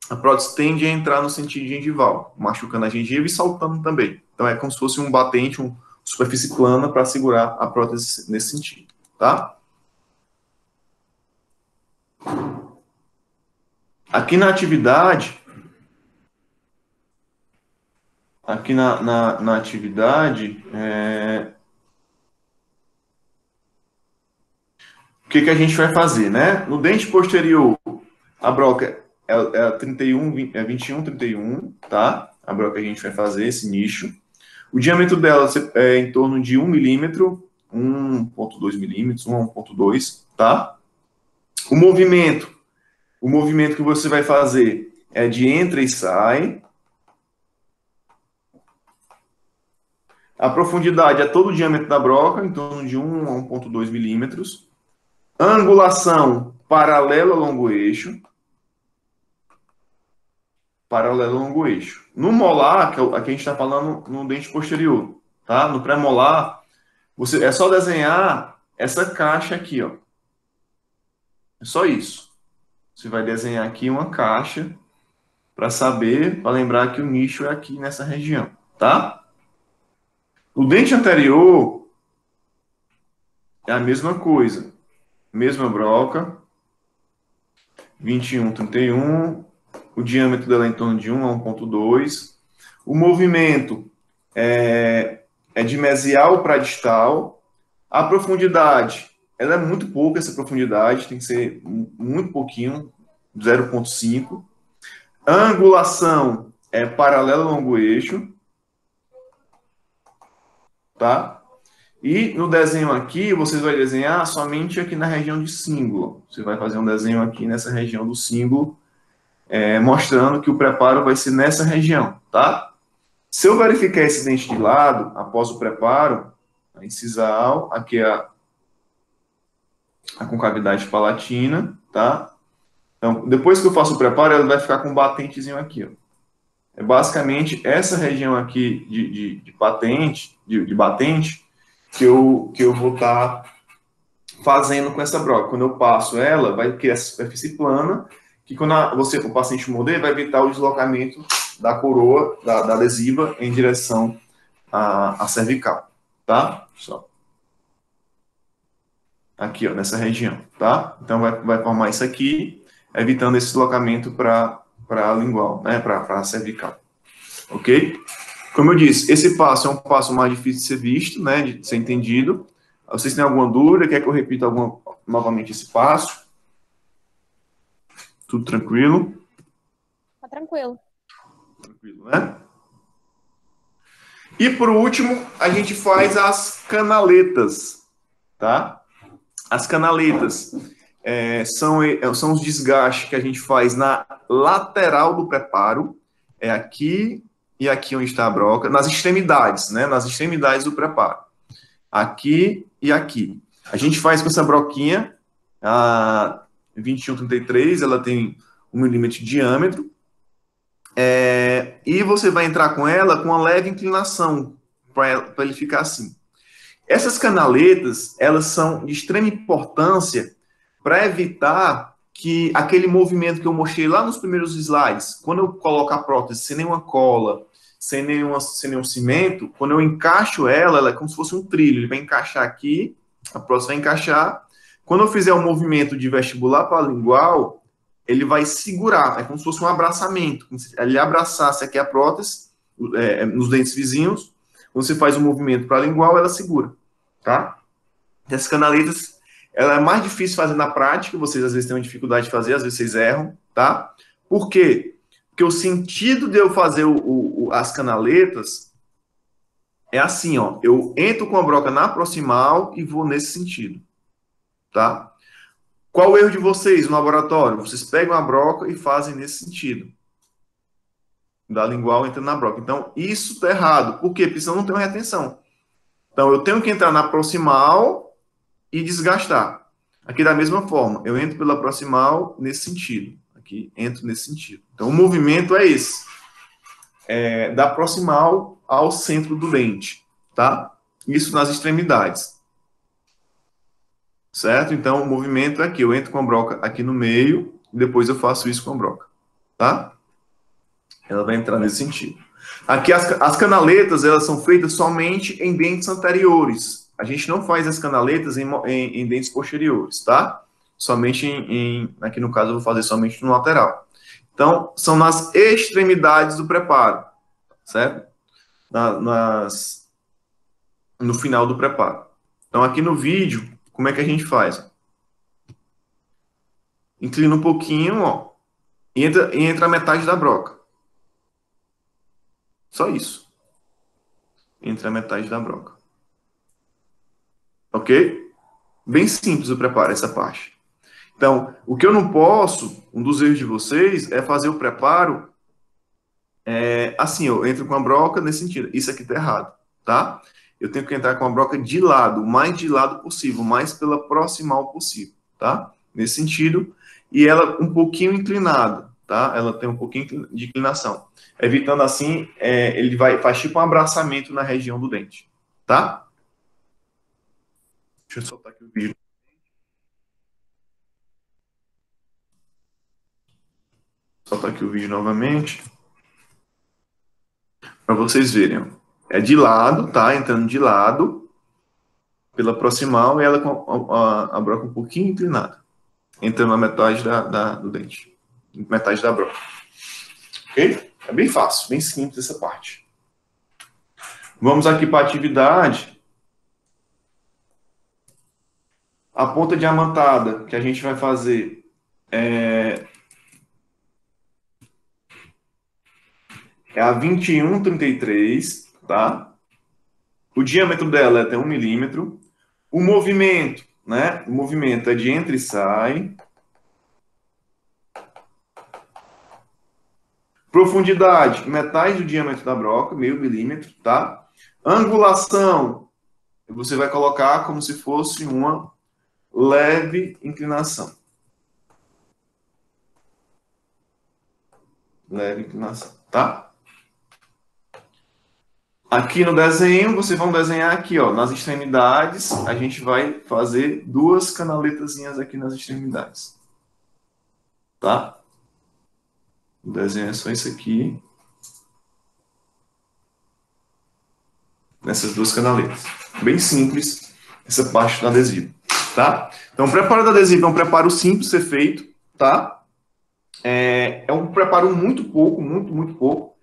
a prótese tende a entrar no sentido gengival, machucando a gengiva e saltando também. Então, é como se fosse um batente, uma superfície plana para segurar a prótese nesse sentido, tá? Aqui na atividade, o que a gente vai fazer, né? No dente posterior, a broca é 21, 31, tá? A broca que a gente vai fazer, esse nicho. O diâmetro dela é em torno de 1 milímetro, 1,2 milímetros, 1 a 1,2, tá? O movimento que você vai fazer é de entra e sai. A profundidade é todo o diâmetro da broca, em torno de 1 a 1,2 milímetros. Angulação paralela ao longo eixo. Paralelo ao longo eixo. No molar, que aqui a gente está falando no dente posterior, tá? No pré-molar, é só desenhar essa caixa aqui, ó. É só isso. Você vai desenhar aqui uma caixa para saber, para lembrar que o nicho é aqui nessa região, tá? O dente anterior é a mesma coisa. Mesma broca. 21, 31. O diâmetro dela é em torno de 1 a 1,2. O movimento é de mesial para distal. A profundidade, ela é muito pouca, essa profundidade, tem que ser muito pouquinho, 0,5. A angulação é paralela ao longo eixo, tá? E no desenho aqui, vocês vão desenhar somente aqui na região de cíngulo. Você vai fazer um desenho aqui nessa região do cíngulo, mostrando que o preparo vai ser nessa região, tá? Se eu verificar esse dente de lado, após o preparo, a incisal, aqui é a concavidade palatina, tá? Então, depois que eu faço o preparo, ela vai ficar com um batentezinho aqui, ó. É basicamente essa região aqui de batente que eu vou estar fazendo com essa broca. Quando eu passo ela, vai criar essa superfície plana, que quando o paciente morder, vai evitar o deslocamento da coroa, da adesiva, em direção à cervical, tá? Só. Aqui, ó, nessa região, tá? Então, vai formar isso aqui, evitando esse deslocamento para a lingual, né? Para a cervical. Ok? Como eu disse, esse passo é um passo mais difícil de ser visto, né? De ser entendido. Vocês têm alguma dúvida? Quer que eu repita novamente esse passo? Tudo tranquilo? Tá tranquilo. Tranquilo, né? E por último, a gente faz as canaletas, tá? As canaletas são os desgastes que a gente faz na lateral do preparo, é aqui e aqui onde está a broca, nas extremidades, né? Nas extremidades do preparo. Aqui e aqui. A gente faz com essa broquinha, a 2133, ela tem 1 milímetro de diâmetro, e você vai entrar com ela com uma leve inclinação, para ele ficar assim. Essas canaletas, elas são de extrema importância para evitar que aquele movimento que eu mostrei lá nos primeiros slides, quando eu coloco a prótese sem nenhuma cola, sem nenhum cimento, quando eu encaixo ela é como se fosse um trilho, ele vai encaixar aqui, a prótese vai encaixar. Quando eu fizer um movimento de vestibular para lingual, ele vai segurar, é como se fosse um abraçamento, como se ele abraçasse aqui a prótese, nos dentes vizinhos. Quando você faz um movimento para lingual, ela segura, tá? Essas canaletas, ela é mais difícil fazer na prática, vocês às vezes têm uma dificuldade de fazer, às vezes vocês erram, tá? Por quê? Porque o sentido de eu fazer as canaletas é assim, ó, eu entro com a broca na proximal e vou nesse sentido, tá? Qual o erro de vocês no laboratório? Vocês pegam a broca e fazem nesse sentido. Da lingual entrando na broca. Então, isso está errado. Por quê? Porque senão não tem uma retenção. Então, eu tenho que entrar na proximal e desgastar. Aqui da mesma forma, eu entro pela proximal nesse sentido. Aqui, entro nesse sentido. Então, o movimento é esse. da proximal ao centro do dente, tá? Isso nas extremidades. Certo? Então, o movimento é aqui. Eu entro com a broca aqui no meio, depois eu faço isso com a broca, tá? Ela vai entrar nesse sentido. Aqui, as canaletas, elas são feitas somente em dentes anteriores. A gente não faz as canaletas em dentes posteriores, tá? Somente aqui no caso, eu vou fazer somente no lateral. Então, são nas extremidades do preparo, certo? No final do preparo. Então, aqui no vídeo, como é que a gente faz? Inclina um pouquinho, ó, e entra a metade da broca. Só isso. Entra a metade da broca. Ok? Bem simples o preparo, essa parte. Então, o que eu não posso, um dos erros de vocês, é fazer o preparo assim, eu entro com a broca nesse sentido. Isso aqui tá errado, tá? Eu tenho que entrar com a broca de lado, o mais de lado possível, mais pela proximal possível, tá? Nesse sentido, e ela um pouquinho inclinada, tá? Ela tem um pouquinho de inclinação. Evitando assim, ele faz tipo um abraçamento na região do dente, tá? Deixa eu soltar aqui o vídeo. Soltar aqui o vídeo novamente. Para vocês verem. Ó. É de lado, tá? Entrando de lado, pela proximal, e ela com a broca um pouquinho inclinada. Entrando na metade do dente. Metade da broca. Ok? É bem fácil, bem simples essa parte. Vamos aqui para a atividade. A ponta diamantada que a gente vai fazer é a 21,33, tá? O diâmetro dela é até 1 milímetro. O movimento, né? O movimento é de entra e sai. Profundidade, metade do diâmetro da broca, meio milímetro, tá? Angulação, você vai colocar como se fosse uma leve inclinação. Leve inclinação, tá? Aqui no desenho, vocês vão desenhar aqui, ó, nas extremidades, a gente vai fazer 2 canaletazinhas aqui nas extremidades. Tá? O desenho é só isso aqui. Nessas 2 canaletas. Bem simples, essa parte do adesivo, tá? Então, o preparo do adesivo é um preparo simples de ser feito, tá? É um preparo muito pouco, muito pouco.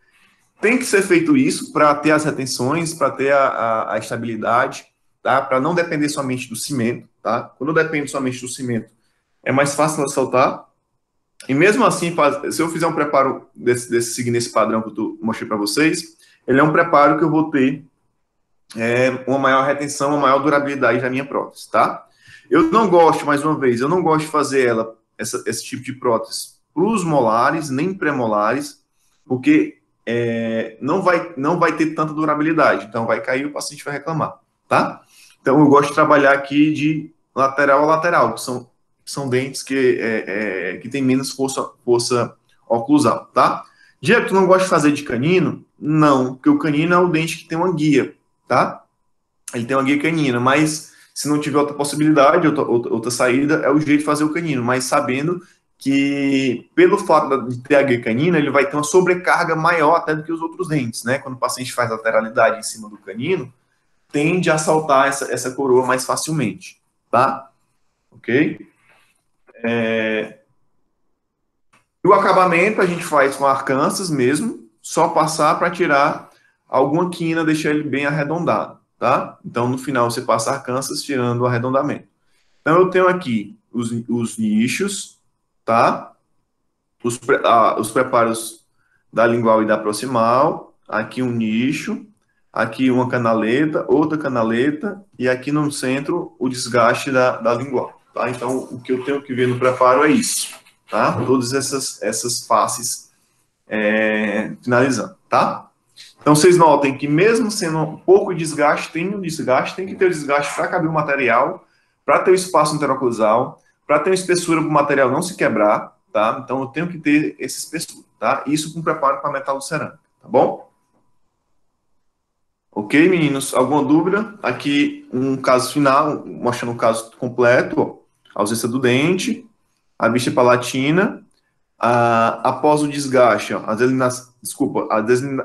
Tem que ser feito isso para ter as retenções, para ter a estabilidade, tá? Para não depender somente do cimento, tá? Quando depende somente do cimento, é mais fácil ela soltar. E mesmo assim, se eu fizer um preparo seguindo esse padrão que eu mostrei para vocês, ele é um preparo que eu vou ter uma maior retenção, uma maior durabilidade da minha prótese, tá? Eu não gosto, mais uma vez, eu não gosto de fazer esse tipo de prótese para os molares, nem pré-molares, porque não vai ter tanta durabilidade. Então, vai cair e o paciente vai reclamar, tá? Então, eu gosto de trabalhar aqui de lateral a lateral, que são dentes que tem menos força oclusal, tá? Diego, tu não gosta de fazer de canino? Não, porque o canino é o dente que tem uma guia, tá? Ele tem uma guia canina, mas se não tiver outra possibilidade, outra saída, é o jeito de fazer o canino, mas sabendo que, pelo fato de ter a guia canina, ele vai ter uma sobrecarga maior até do que os outros dentes, né? Quando o paciente faz lateralidade em cima do canino, tende a saltar essa coroa mais facilmente, tá? Ok? E o acabamento a gente faz com arcancas mesmo, só passar para tirar alguma quina, deixar ele bem arredondado, tá? Então, no final, você passa arcancas tirando o arredondamento. Então, eu tenho aqui os nichos, tá? Os preparos da lingual e da proximal, aqui um nicho, aqui uma canaleta, outra canaleta, e aqui no centro o desgaste da lingual, tá? Então, o que eu tenho que ver no preparo é isso, tá? Todas essas faces finalizando, tá? Então, vocês notem que mesmo sendo um pouco de desgaste, tem que ter o desgaste para caber o material, para ter o espaço interoclusal, para ter uma espessura para o material não se quebrar, tá? Então, eu tenho que ter essa espessura, tá? Isso com preparo para metalocerâmica, tá bom? Ok, meninos? Alguma dúvida? Aqui um caso final, mostrando o caso completo, ó. Ausência do dente, a bicha palatina, após o desgaste, ó, as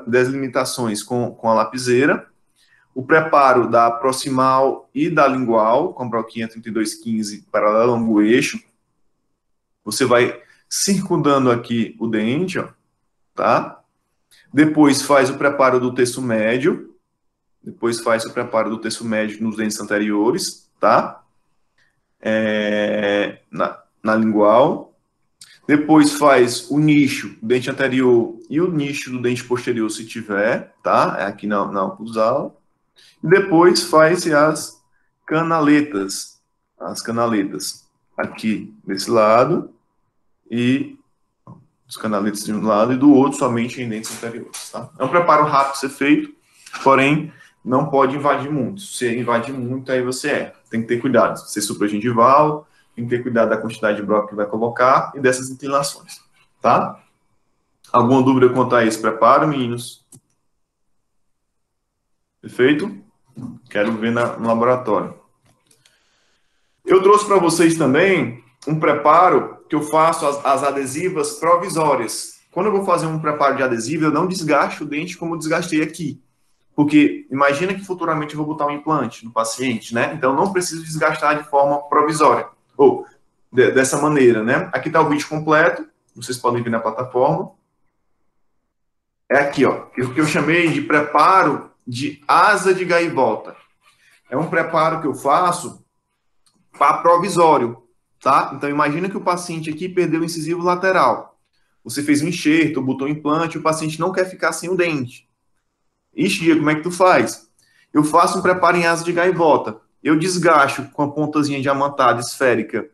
deslimitações com a lapiseira, o preparo da proximal e da lingual, com a broquinha 3215 paralela ao longo eixo. Você vai circundando aqui o dente, ó, tá? Depois faz o preparo do terço médio. Depois faz o preparo do terço médio nos dentes anteriores, tá? Na lingual. Depois faz o nicho do dente anterior e o nicho do dente posterior, se tiver, tá? É aqui na oclusal. E depois faz as canaletas. As canaletas aqui desse lado e os canaletas de um lado e do outro somente em dentes anteriores, tá? É um preparo rápido de ser feito, porém não pode invadir muito. Se invadir muito, aí você tem que ter cuidado. Se é supragengival, tem que ter cuidado da quantidade de broca que vai colocar e dessas inclinações, tá? Alguma dúvida quanto a esse preparo, meninos? Perfeito? Quero ver no laboratório. Eu trouxe para vocês também um preparo que eu faço as adesivas provisórias. Quando eu vou fazer um preparo de adesivo, eu não desgasto o dente como eu desgastei aqui. Porque imagina que futuramente eu vou botar um implante no paciente, né? Então não preciso desgastar de forma provisória. Ou dessa maneira, né? Aqui está o vídeo completo. Vocês podem ver na plataforma. É aqui, ó. O que eu chamei de preparo de asa de gaivota. É um preparo que eu faço para provisório, tá? Então imagina que o paciente aqui perdeu o incisivo lateral. Você fez um enxerto, botou um implante, o paciente não quer ficar sem o dente. Ixi, como é que tu faz? Eu faço um preparo em asa de gaivota. Eu desgasto com a pontazinha diamantada esférica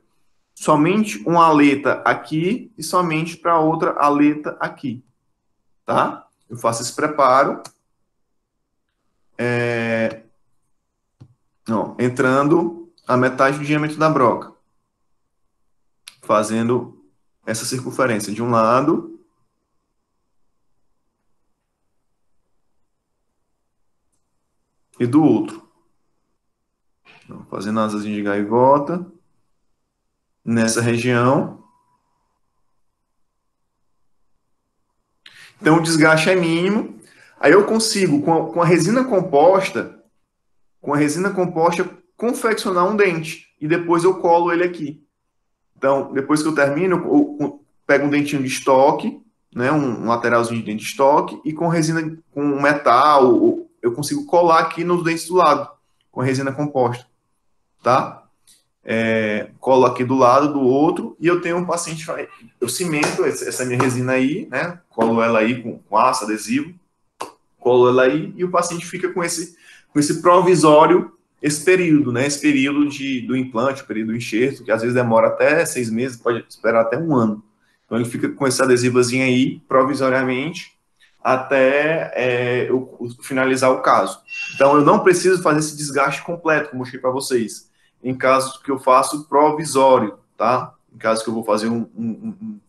somente uma aleta aqui e somente para outra aleta aqui, tá? Eu faço esse preparo. Entrando a metade do diâmetro da broca. Fazendo essa circunferência de um lado e do outro. Então, fazendo asazinha de gaivota nessa região. Então, o desgaste é mínimo. Aí eu consigo, com a resina composta, confeccionar um dente. E depois eu colo ele aqui. Então, depois que eu termino, eu pego um dentinho de estoque, né, um lateralzinho de dente de estoque, e com resina, com metal, eu consigo colar aqui nos dentes do lado, com resina composta, tá? Colo aqui do lado do outro, e eu tenho um paciente, eu cimento essa minha resina aí, né, colo ela aí com aço adesivo, colo ela aí, e o paciente fica com esse provisório, esse período, né, esse período do implante, o período do enxerto, que às vezes demora até 6 meses, pode esperar até um ano. Então ele fica com esse adesivozinho aí, provisoriamente, até eu finalizar o caso. Então eu não preciso fazer esse desgaste completo, como eu mostrei para vocês, em casos que eu faço provisório, tá? Em casos que eu vou fazer um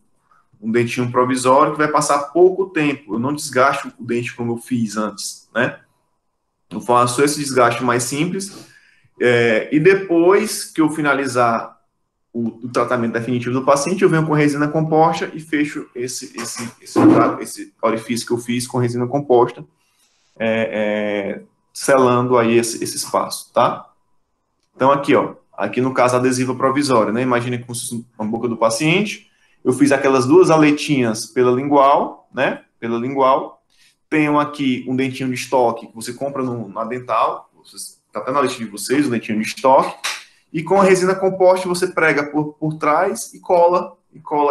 dentinho provisório que vai passar pouco tempo, eu não desgasto o dente como eu fiz antes, né? Eu faço esse desgaste mais simples, e depois que eu finalizar o tratamento definitivo do paciente, eu venho com resina composta e fecho esse orifício que eu fiz com resina composta, selando aí esse espaço, tá? Então aqui, ó, aqui no caso adesiva provisória, né? Imagina com a boca do paciente, eu fiz aquelas duas aletinhas pela lingual, né? Pela lingual. Tenho aqui um dentinho de estoque que você compra na dental, está até na lista de vocês, o dentinho de estoque, e com a resina composta você prega por trás e cola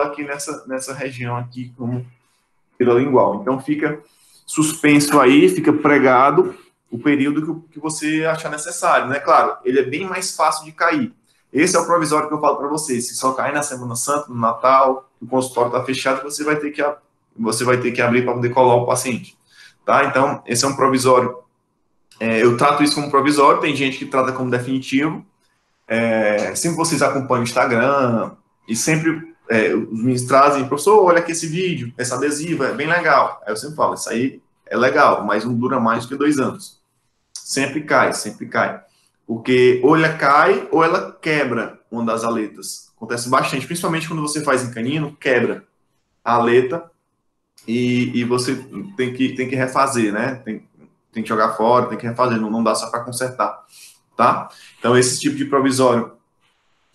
aqui nessa região aqui como pela lingual. Então fica suspenso aí, fica pregado o período que você achar necessário, né? Claro, ele é bem mais fácil de cair. Esse é o provisório que eu falo para vocês. Se só cair na Semana Santa, no Natal, o consultório está fechado, você vai ter que abrir para poder colar o paciente. Tá? Então, esse é um provisório. Eu trato isso como provisório, tem gente que trata como definitivo. Sempre vocês acompanham o Instagram e sempre os meninos trazem, professor, olha aqui esse vídeo, essa adesiva, é bem legal. Aí eu sempre falo, isso aí é legal, mas não dura mais do que 2 anos. Sempre cai, sempre cai. Porque ou ela cai ou ela quebra uma das aletas. Acontece bastante, principalmente quando você faz em canino, quebra a aleta e você tem que refazer, né? Tem que jogar fora, tem que refazer, não dá só para consertar, tá? Então, esse tipo de provisório,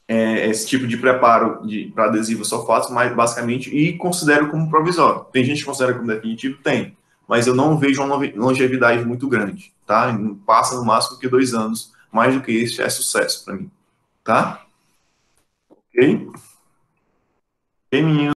esse tipo de preparo para adesivo eu só faço mais basicamente e considero como provisório. Tem gente que considera como definitivo? Tem. Mas eu não vejo uma longevidade muito grande, tá? Não passa no máximo que 2 anos. Mais do que isso já é sucesso para mim, tá? Ok? Ok, menino?